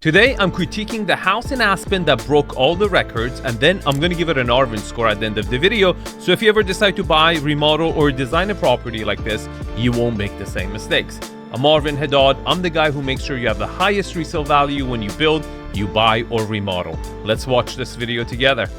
Today, I'm critiquing the house in Aspen that broke all the records, and then I'm going to give it an Arvin score at the end of the video. So if you ever decide to buy, remodel, or design a property like this, you won't make the same mistakes. I'm Arvin Haddad. I'm the guy who makes sure you have the highest resale value when you build, you buy, or remodel. Let's watch this video together.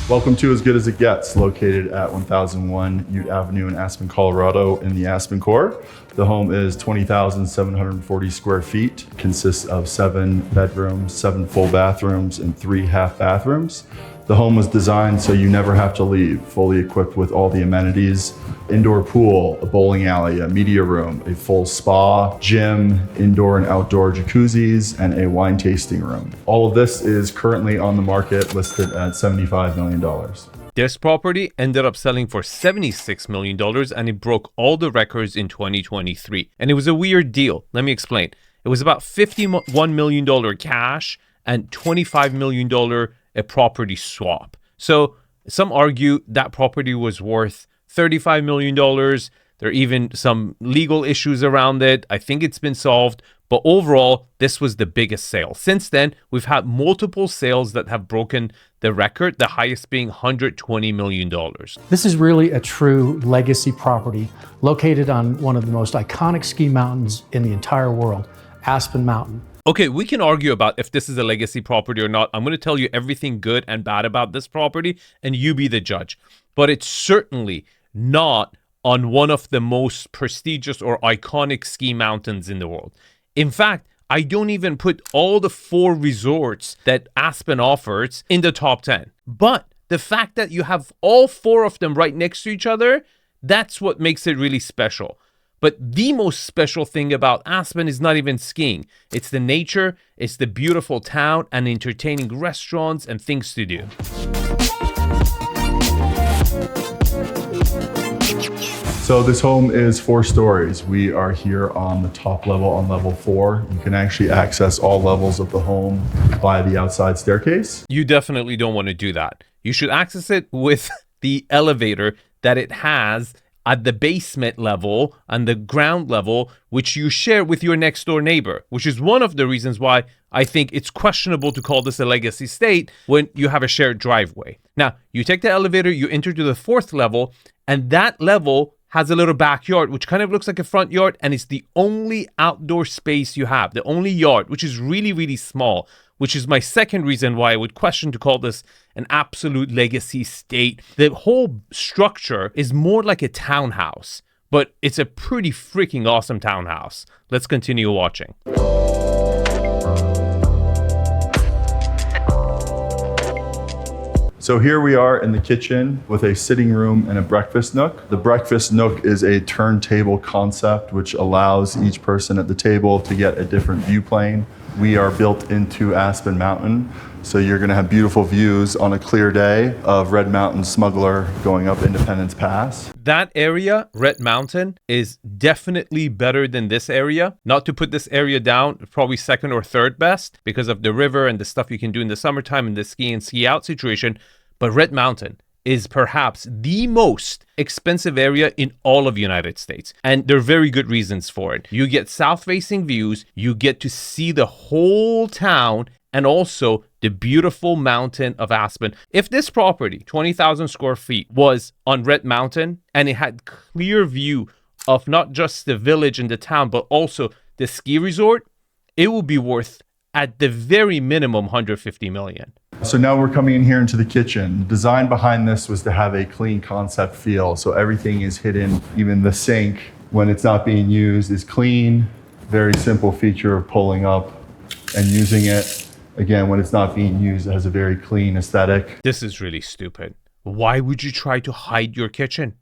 Welcome to As Good As It Gets, located at 1001 Ute Avenue in Aspen, Colorado in the Aspen core. The home is 20,740 square feet, consists of 7 bedrooms, 7 full bathrooms, and 3 half bathrooms. The home was designed so you never have to leave, fully equipped with all the amenities: indoor pool, a bowling alley, a media room, a full spa, gym, indoor and outdoor jacuzzis, and a wine tasting room. All of this is currently on the market, listed at $75 million. This property ended up selling for $76 million, and it broke all the records in 2023. And it was a weird deal. Let me explain. It was about $51 million cash and $25 million a property swap. So some argue that property was worth $35 million. There are even some legal issues around it. I think it's been solved. But overall, this was the biggest sale. Since then, we've had multiple sales that have broken the record, the highest being $120 million. This is really a true legacy property located on one of the most iconic ski mountains in the entire world, Aspen Mountain. Okay, we can argue about if this is a legacy property or not. I'm going to tell you everything good and bad about this property, and you be the judge. But it's certainly not on one of the most prestigious or iconic ski mountains in the world. In fact, I don't even put all the 4 resorts that Aspen offers in the top 10. But the fact that you have all 4 of them right next to each other, that's what makes it really special. But the most special thing about Aspen is not even skiing. It's the nature, it's the beautiful town, and entertaining restaurants and things to do. So this home is 4 stories. We are here on the top level, on level 4. You can actually access all levels of the home via the outside staircase. You definitely don't want to do that. You should access it with the elevator that it has at the basement level and the ground level, which you share with your next door neighbor, which is one of the reasons why I think it's questionable to call this a legacy estate when you have a shared driveway. Now, you take the elevator, you enter to the 4th level, and that level has a little backyard, which kind of looks like a front yard, and it's the only outdoor space you have, the only yard, which is really, really small, which is my second reason why I would question to call this an absolute legacy estate. The whole structure is more like a townhouse, but it's a pretty freaking awesome townhouse. Let's continue watching. So here we are in the kitchen with a sitting room and a breakfast nook. The breakfast nook is a turntable concept which allows each person at the table to get a different view plane. We are built into Aspen Mountain, so you're gonna have beautiful views on a clear day of Red Mountain Smuggler going up Independence Pass. That area, Red Mountain, is definitely better than this area. Not to put this area down, probably second or third best because of the river and the stuff you can do in the summertime and the ski in, ski out situation. But Red Mountain is perhaps the most expensive area in all of the United States. And there are very good reasons for it. You get south-facing views, you get to see the whole town, and also the beautiful mountain of Aspen. If this property, 20,000 square feet, was on Red Mountain and it had clear view of not just the village and the town, but also the ski resort, it would be worth at the very minimum $150 million. So now we're coming in here into the kitchen. The design behind this was to have a clean concept feel. So everything is hidden. Even the sink, when it's not being used, is clean. Very simple feature of pulling up and using it. Again, when it's not being used, it has a very clean aesthetic. This is really stupid. Why would you try to hide your kitchen?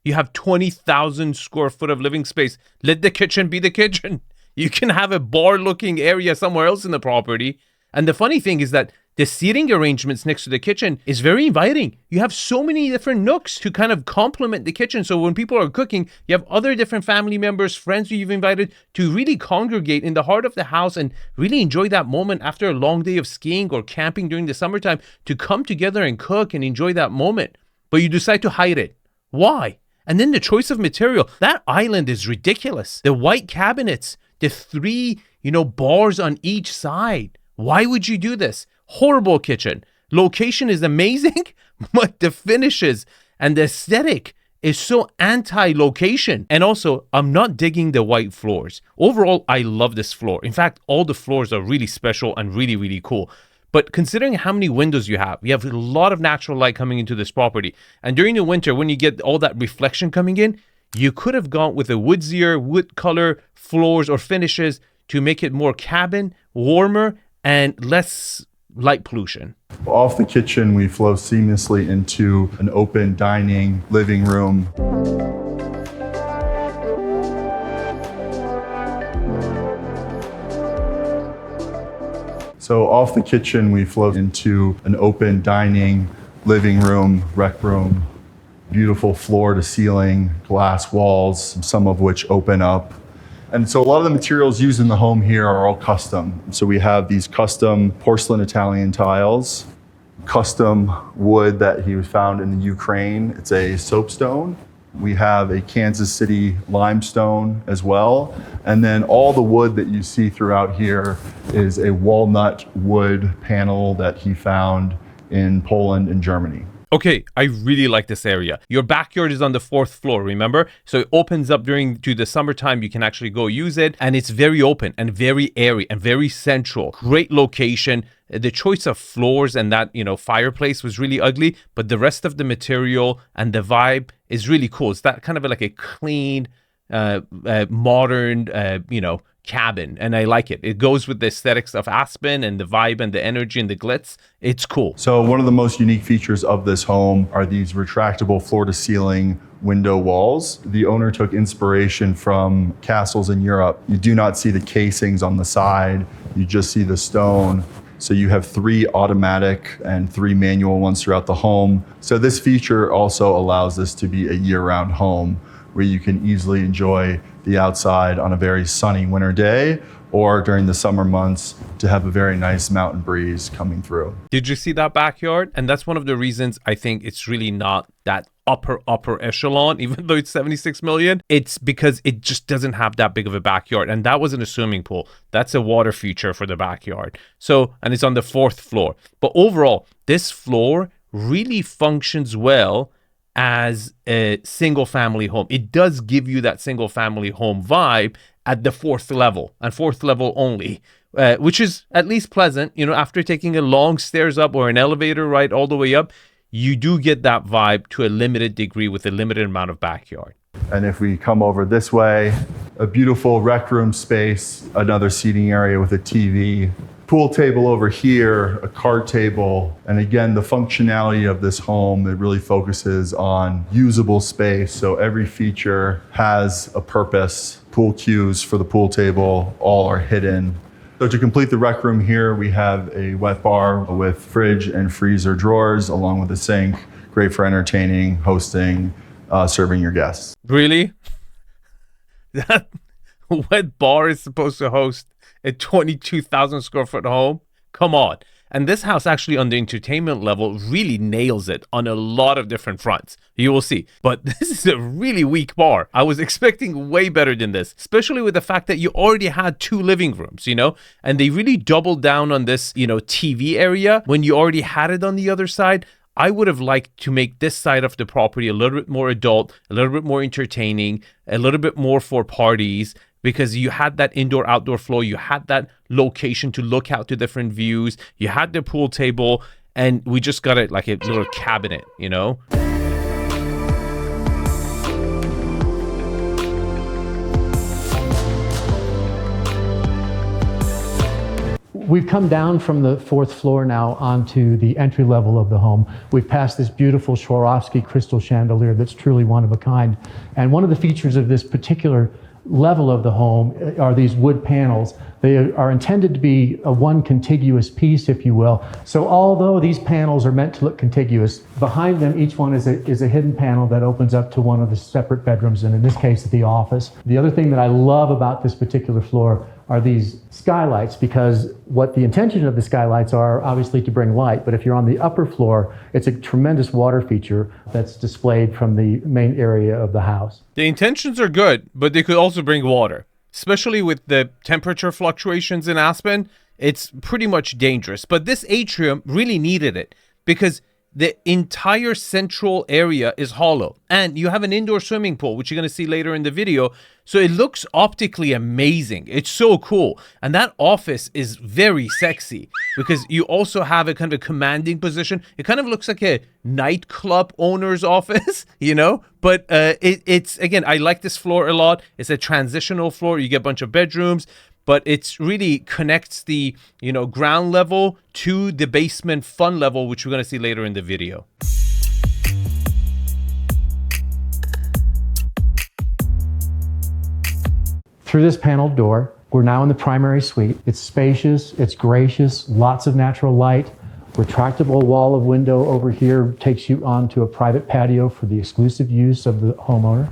You have 20,000 square foot of living space. Let the kitchen be the kitchen. You can have a bar-looking area somewhere else in the property. And the funny thing is that The seating arrangements next to the kitchen is very inviting. You have so many different nooks to kind of complement the kitchen. So when people are cooking, you have other different family members, friends who you've invited to really congregate in the heart of the house and really enjoy that moment after a long day of skiing or camping during the summertime, to come together and cook and enjoy that moment. But you decide to hide it. Why? And then the choice of material. That island is ridiculous. The white cabinets, the 3, bars on each side. Why would you do this? Horrible kitchen. Location is amazing, but the finishes and the aesthetic is so anti-location. And also, I'm not digging the white floors. Overall, I love this floor. In fact, all the floors are really special and really, really cool. But considering how many windows you have a lot of natural light coming into this property. And during the winter, when you get all that reflection coming in, you could have gone with a woodsier, wood color floors or finishes to make it more cabin, warmer, and less light pollution. Off the kitchen, we flow seamlessly into an open dining living room. So off the kitchen, we flow into an open dining living room, rec room, beautiful floor to ceiling, glass walls, some of which open up. And so a lot of the materials used in the home here are all custom. So we have these custom porcelain Italian tiles, custom wood that he found in the Ukraine. It's a soapstone. We have a Kansas City limestone as well. And then all the wood that you see throughout here is a walnut wood panel that he found in Poland and Germany. Okay, I really like this area. Your backyard is on the 4th floor, remember? So it opens up to the summertime. You can actually go use it. And it's very open and very airy and very central. Great location. The choice of floors and that, fireplace was really ugly. But the rest of the material and the vibe is really cool. It's that kind of like a clean, modern, cabin, and I like it. It goes with the aesthetics of Aspen and the vibe and the energy and the glitz. It's cool. So one of the most unique features of this home are these retractable floor-to-ceiling window walls. The owner took inspiration from castles in Europe. You do not see the casings on the side. You just see the stone. So you have 3 automatic and 3 manual ones throughout the home. So this feature also allows this to be a year-round home where you can easily enjoy the outside on a very sunny winter day, or during the summer months to have a very nice mountain breeze coming through. Did you see that backyard? And that's one of the reasons I think it's really not that upper echelon, even though it's 76 million. It's because it just doesn't have that big of a backyard. And that wasn't a swimming pool. That's a water feature for the backyard. So, and it's on the 4th floor. But overall, this floor really functions well as a single family home. It does give you that single family home vibe at the 4th level and 4th level only, which is at least pleasant. After taking a long stairs up or an elevator ride all the way up, you do get that vibe to a limited degree with a limited amount of backyard. And if we come over this way, a beautiful rec room space, another seating area with a TV, pool table over here, a card table. And again, the functionality of this home, it really focuses on usable space. So every feature has a purpose. Pool cues for the pool table, all are hidden. So to complete the rec room here, we have a wet bar with fridge and freezer drawers, along with a sink. Great for entertaining, hosting, serving your guests. Really? That wet bar is supposed to host a 22,000 square foot home? Come on. And this house actually on the entertainment level really nails it on a lot of different fronts. You will see. But this is a really weak bar. I was expecting way better than this, especially with the fact that you already had 2 living rooms, and they really doubled down on this, TV area when you already had it on the other side. I would have liked to make this side of the property a little bit more adult, a little bit more entertaining, a little bit more for parties, because you had that indoor-outdoor flow, you had that location to look out to different views, you had the pool table, and we just got it like a little cabinet, We've come down from the 4th floor now onto the entry level of the home. We've passed this beautiful Swarovski crystal chandelier that's truly one of a kind. And one of the features of this particular level of the home are these wood panels. They are intended to be a one contiguous piece, if you will. So although these panels are meant to look contiguous, behind them each one is a hidden panel that opens up to one of the separate bedrooms, and in this case, the office. The other thing that I love about this particular floor are these skylights, because what the intention of the skylights are obviously to bring light, but if you're on the upper floor, it's a tremendous water feature that's displayed from the main area of the house. The intentions are good, but they could also bring water, especially with the temperature fluctuations in Aspen. It's pretty much dangerous, but this atrium really needed it because the entire central area is hollow, and you have an indoor swimming pool, which you're going to see later in the video. So it looks optically amazing. It's so cool. And that office is very sexy because you also have a kind of a commanding position. It kind of looks like a nightclub owner's office, you know, but it's, again, I like this floor a lot. It's a transitional floor. You get a bunch of bedrooms, but it's really connects the, you know, ground level to the basement fun level, which we're going to see later in the video. Through this paneled door, we're now in the primary suite. It's spacious, it's gracious, lots of natural light. Retractable wall of window over here takes you onto a private patio for the exclusive use of the homeowner.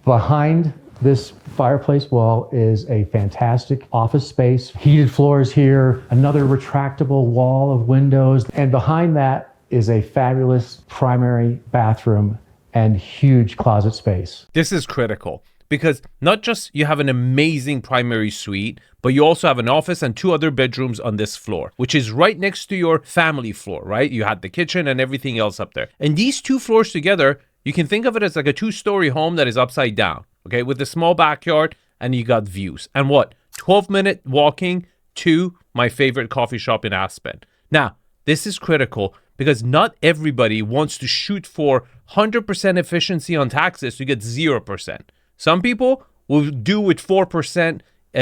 Behind this fireplace wall is a fantastic office space, heated floors here, another retractable wall of windows, and behind that is a fabulous primary bathroom and huge closet space. This is critical because not just you have an amazing primary suite, but you also have an office and 2 other bedrooms on this floor, which is right next to your family floor, right? You had the kitchen and everything else up there. And these 2 floors together, you can think of it as like a 2-story home that is upside down. Okay, with a small backyard, and you got views. And what? 12-minute walking to my favorite coffee shop in Aspen. Now, this is critical because not everybody wants to shoot for 100% efficiency on taxes to get 0%. Some people will do with 4%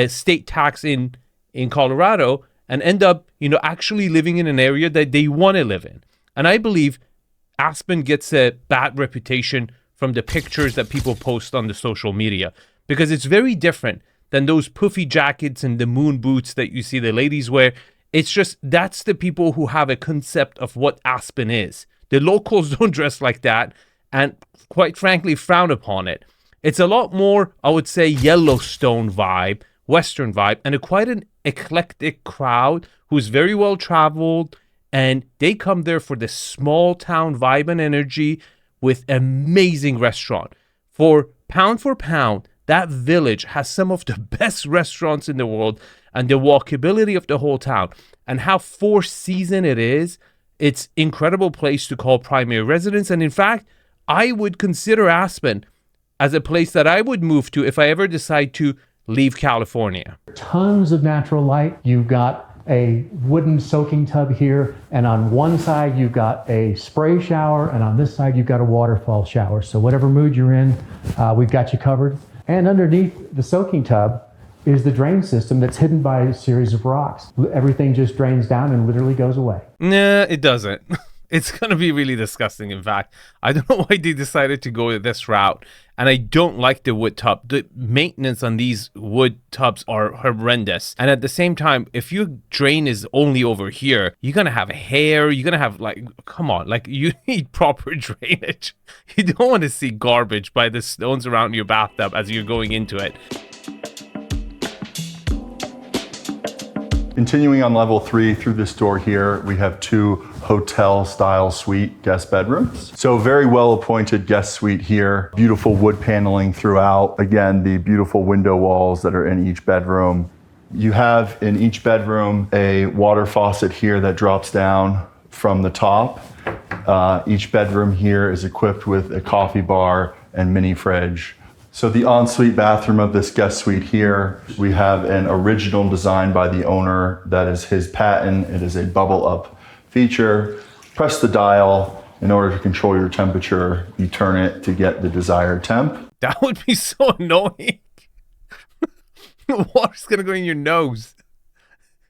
state tax in Colorado and end up, you know, actually living in an area that they want to live in. And I believe Aspen gets a bad reputation from the pictures that people post on the social media, because it's very different than those puffy jackets and the moon boots that you see the ladies wear. It's just, that's the people who have a concept of what Aspen is. The locals don't dress like that and quite frankly frown upon it. It's a lot more, I would say, Yellowstone vibe, Western vibe, and quite an eclectic crowd who's very well traveled, and they come there for the small town vibe and energy, with amazing restaurant. For pound, that village has some of the best restaurants in the world, and the walkability of the whole town and how 4-season it is. It's incredible place to call primary residence. And in fact, I would consider Aspen as a place that I would move to if I ever decide to leave California. Tons of natural light. You've got a wooden soaking tub here, and on one side you've got a spray shower, and on this side you've got a waterfall shower. So whatever mood you're in, we've got you covered. And underneath the soaking tub is the drain system that's hidden by a series of rocks. Everything just drains down and literally goes away. Nah, it doesn't. It's going to be really disgusting. In fact, I don't know why they decided to go this route. And I don't like the wood tub. The maintenance on these wood tubs are horrendous. And at the same time, if your drain is only over here, you're going to have hair. You're going to have, like, come on, like, you need proper drainage. You don't want to see garbage by the stones around your bathtub as you're going into it. Continuing on level 3 through this door here, we have 2 hotel-style suite guest bedrooms. So very well-appointed guest suite here. Beautiful wood paneling throughout. Again, the beautiful window walls that are in each bedroom. You have in each bedroom a water faucet here that drops down from the top. Each bedroom here is equipped with a coffee bar and mini fridge. So the ensuite bathroom of this guest suite here, we have an original design by the owner that is his patent. It is a bubble up feature. Press the dial in order to control your temperature. You turn it to get the desired temp. That would be so annoying. The water's gonna go in your nose.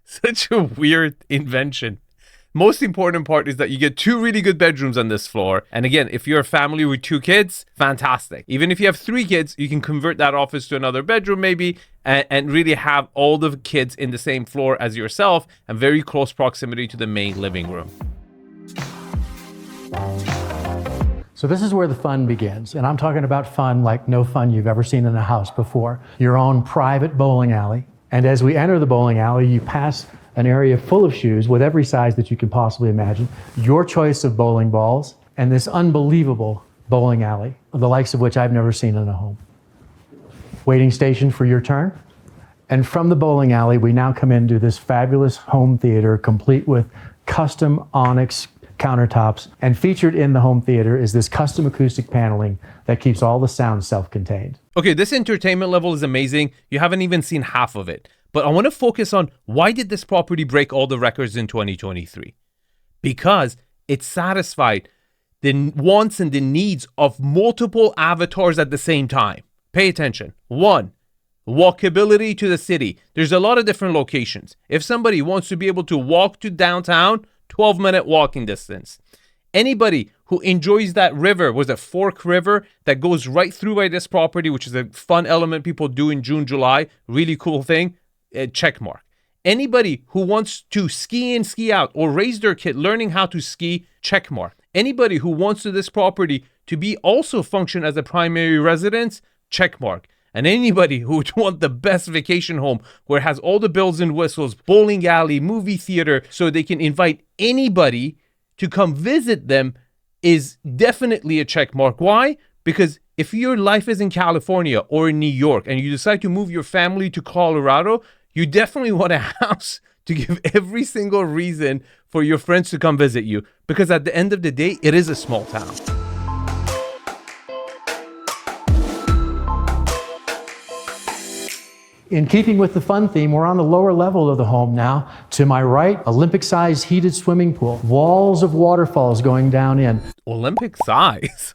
Such a weird invention. most important part is that you get 2 really good bedrooms on this floor. And again, if you're a family with 2 kids, fantastic. Even if you have 3 kids, you can convert that office to another bedroom maybe and really have all the kids in the same floor as yourself and very close proximity to the main living room. So this is where the fun begins. And I'm talking about fun like no fun you've ever seen in a house before. Your own private bowling alley. And as we enter the bowling alley, you pass an area full of shoes with every size that you can possibly imagine, your choice of bowling balls, and this unbelievable bowling alley, the likes of which I've never seen in a home. Waiting station for your turn. And from the bowling alley, we now come into this fabulous home theater complete with custom onyx countertops. And featured in the home theater is this custom acoustic paneling that keeps all the sound self-contained. Okay, this entertainment level is amazing. You haven't even seen half of it. But I want to focus on why did this property break all the records in 2023? Because it satisfied the wants and the needs of multiple avatars at the same time. Pay attention. 1, walkability to the city. There's a lot of different locations. If somebody wants to be able to walk to downtown, 12-minute walking distance. Anybody who enjoys that river, was it Fork River, that goes right through by this property, which is a fun element people do in June, July, really cool thing, check mark. Anybody who wants to ski in, ski out, or raise their kid learning how to ski, check mark. Anybody who wants to this property to be also function as a primary residence, check mark. And anybody who would want the best vacation home where it has all the bells and whistles, bowling alley, movie theater, so they can invite anybody to come visit them is definitely a check mark. Why? Because if your life is in California or in New York and you decide to move your family to Colorado, you definitely want a house to give every single reason for your friends to come visit you. Because at the end of the day, it is a small town. In keeping with the fun theme, we're on the lower level of the home now. To my right, Olympic-sized heated swimming pool, walls of waterfalls going down in. Olympic size?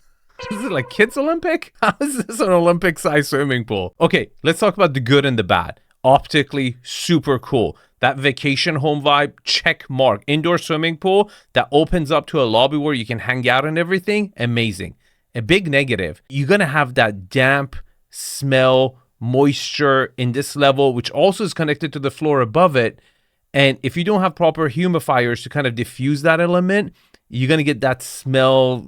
Is it like kids Olympic? How is this an Olympic size swimming pool? Okay, let's talk about the good and the bad. Optically, super cool. That vacation home vibe, check mark. Indoor swimming pool that opens up to a lobby where you can hang out and everything, amazing. A big negative, you're gonna have that damp smell, moisture in this level, which also is connected to the floor above it. And if you don't have proper humidifiers to kind of diffuse that element, you're going to get that smell,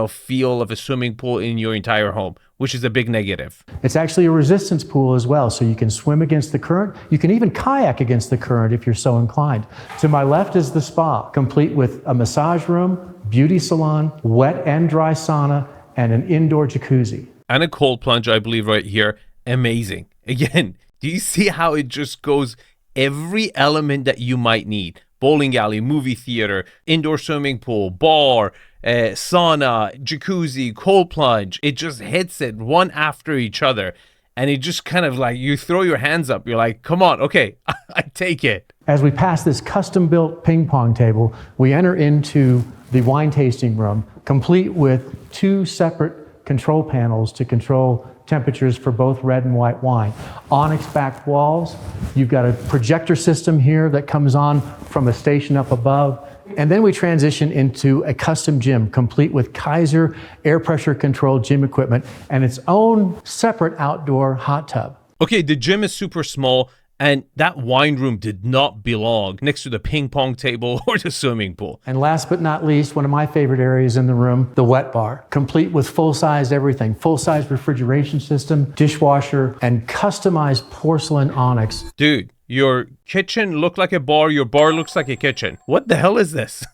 feel of a swimming pool in your entire home, which is a big negative. It's actually a resistance pool as well, so you can swim against the current. You can even kayak against the current if you're so inclined. To my left is the spa, complete with a massage room, beauty salon, wet and dry sauna, and an indoor jacuzzi. And a cold plunge, I believe, right here. Amazing. Again, do you see how it just goes every element that you might need? Bowling alley, movie theater, indoor swimming pool, bar, sauna, jacuzzi, cold plunge. It just hits it one after each other. And it just kind of like, you throw your hands up. You're like, come on, okay, I take it. As we pass this custom-built ping pong table, we enter into the wine tasting room, complete with 2 separate control panels to control temperatures for both red and white wine. Onyx backed walls. You've got a projector system here that comes on from a station up above. And then we transition into a custom gym complete with Kaiser air pressure controlled gym equipment and its own separate outdoor hot tub. Okay, the gym is super small. And that wine room did not belong next to the ping pong table or the swimming pool. And last but not least, one of my favorite areas in the room, the wet bar, complete with full-size everything, full-size refrigeration system, dishwasher, and customized porcelain onyx. Dude, your kitchen looked like a bar, your bar looks like a kitchen. What the hell is this?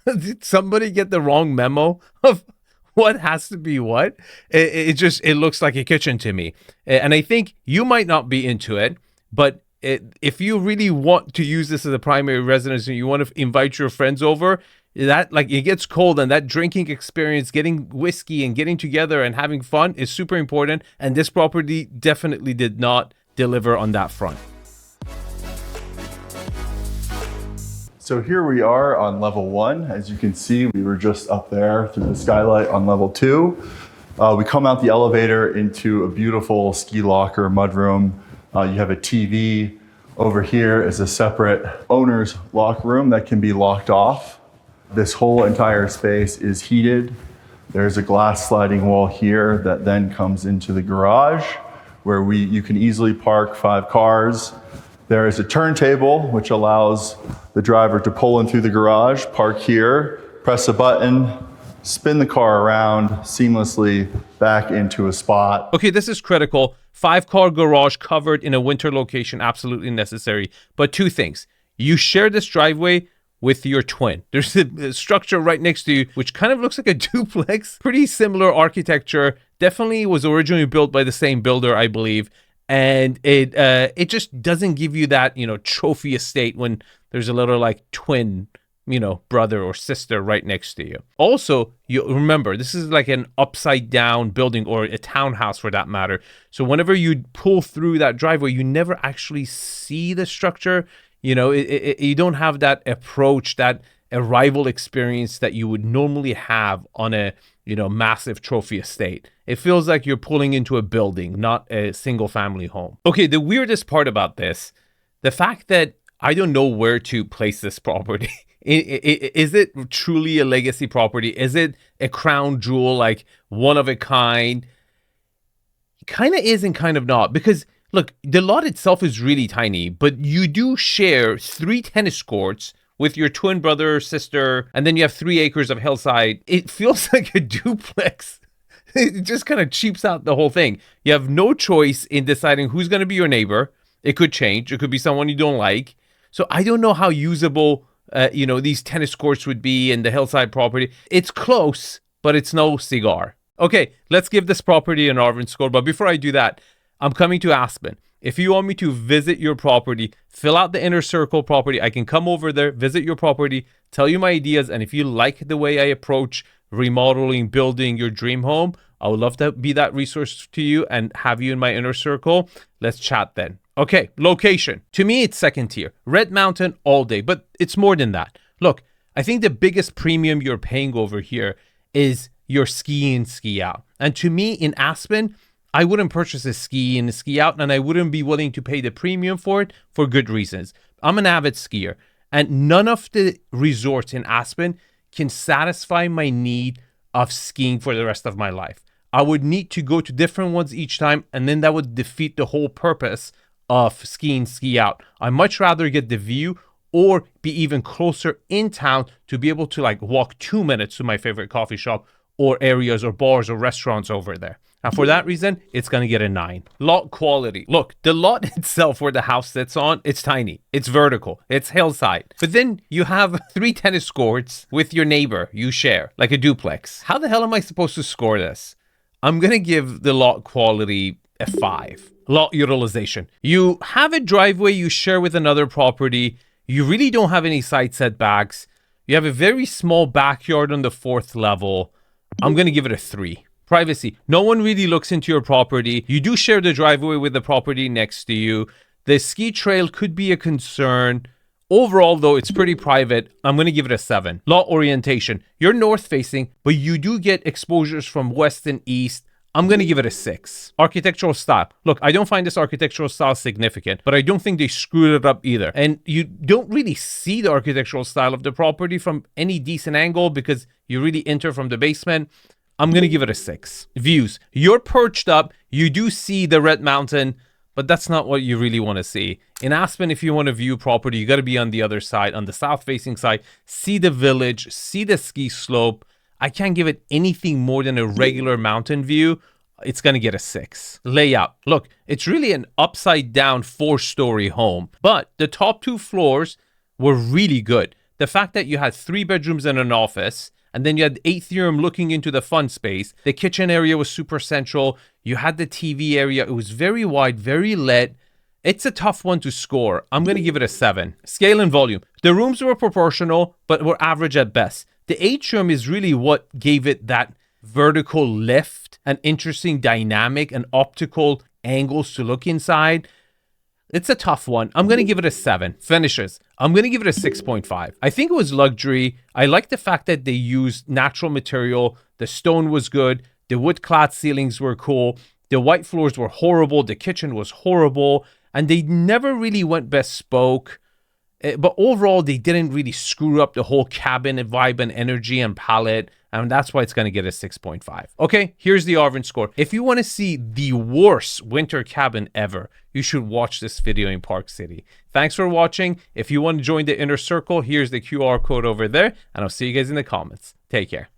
Did somebody get the wrong memo of what has to be what? It looks like a kitchen to me. And I think you might not be into it, but if you really want to use this as a primary residence and you want to invite your friends over, that like it gets cold and that drinking experience, getting whiskey and getting together and having fun is super important. And this property definitely did not deliver on that front. So here we are on level 1. As you can see, we were just up there through the skylight on level 2. We come out the elevator into a beautiful ski locker mudroom. You have a TV, Over here is a separate owner's locker room that can be locked off. This whole entire space is heated. There's a glass sliding wall here that then comes into the garage where you can easily park 5 cars. There is a turntable which allows the driver to pull in through the garage, park here, press a button, spin the car around seamlessly back into a spot. Okay, this is critical. 5-car garage covered in a winter location, absolutely necessary. But 2 things. You share this driveway with your twin. There's a structure right next to you, which kind of looks like a duplex. Pretty similar architecture. Definitely was originally built by the same builder, I believe. And it just doesn't give you that, trophy estate when there's a little like twin, brother or sister right next to you. Also, you remember, this is like an upside down building or a townhouse for that matter. So whenever you pull through that driveway, you never actually see the structure. You don't have that approach, that arrival experience that you would normally have on a, massive trophy estate. It feels like you're pulling into a building, not a single family home. Okay, the weirdest part about this, the fact that I don't know where to place this property. Is it truly a legacy property? Is it a crown jewel, like one of a kind? Kind of is and kind of not, because look, the lot itself is really tiny, but you do share 3 tennis courts with your twin brother or sister, and then you have 3 acres of hillside. It feels like a duplex. It just kind of cheaps out the whole thing. You have no choice in deciding who's going to be your neighbor. It could change. It could be someone you don't like. So I don't know how usable, these tennis courts would be in the hillside property. It's close, but it's no cigar. Okay, let's give this property an Arvin score. But before I do that, I'm coming to Aspen. If you want me to visit your property, fill out the inner circle property. I can come over there, visit your property, tell you my ideas. And if you like the way I approach remodeling, building your dream home, I would love to be that resource to you and have you in my inner circle. Let's chat then. Okay, location. To me, it's second tier. Red Mountain all day, but it's more than that. Look, I think the biggest premium you're paying over here is your ski in, ski out. And to me, in Aspen, I wouldn't purchase a ski in, a ski out, and I wouldn't be willing to pay the premium for it for good reasons. I'm an avid skier, and none of the resorts in Aspen can satisfy my need of skiing for the rest of my life. I would need to go to different ones each time, and then that would defeat the whole purpose of skiing, ski out. I much rather get the view or be even closer in town to be able to walk 2 minutes to my favorite coffee shop or areas or bars or restaurants over there. And for that reason, it's going to get a 9. Lot quality. Look, the lot itself where the house sits on, it's tiny. It's vertical. It's hillside. But then you have 3 tennis courts with your neighbor you share, like a duplex. How the hell am I supposed to score this? I'm going to give the lot quality a 5. Lot utilization. You have a driveway you share with another property. You really don't have any side setbacks. You have a very small backyard on the 4th level. I'm going to give it a 3. Privacy. No one really looks into your property. You do share the driveway with the property next to you. The ski trail could be a concern. Overall, though, it's pretty private. I'm going to give it a 7. Lot orientation. You're north facing, but you do get exposures from west and east. I'm going to give it a 6. Architectural style. Look, I don't find this architectural style significant, but I don't think they screwed it up either. And you don't really see the architectural style of the property from any decent angle because you really enter from the basement. I'm going to give it a 6. Views. You're perched up. You do see the Red Mountain, but that's not what you really want to see. In Aspen, if you want to view property, you got to be on the other side, on the south-facing side. See the village, see the ski slope. I can't give it anything more than a regular mountain view. It's going to get a 6. Layout. Look, it's really an upside-down 4-story home, but the top 2 floors were really good. The fact that you had 3 bedrooms and an office, and then you had the atrium looking into the fun space. The kitchen area was super central. You had the TV area. It was very wide, very lit. It's a tough one to score. I'm going to give it a 7. Scale and volume. The rooms were proportional, but were average at best. The atrium is really what gave it that vertical lift, an interesting dynamic, and optical angles to look inside. It's a tough one. I'm going to give it a 7. Finishes. I'm going to give it a 6.5. I think it was luxury. I like the fact that they used natural material. The stone was good. The wood-clad ceilings were cool. The white floors were horrible. The kitchen was horrible. and they never really went bespoke. But overall, they didn't really screw up the whole cabin vibe and energy and palette. And that's why it's going to get a 6.5. Okay, here's the Arvin score. If you want to see the worst winter cabin ever, you should watch this video in Park City. Thanks for watching. If you want to join the inner circle, here's the QR code over there. And I'll see you guys in the comments. Take care.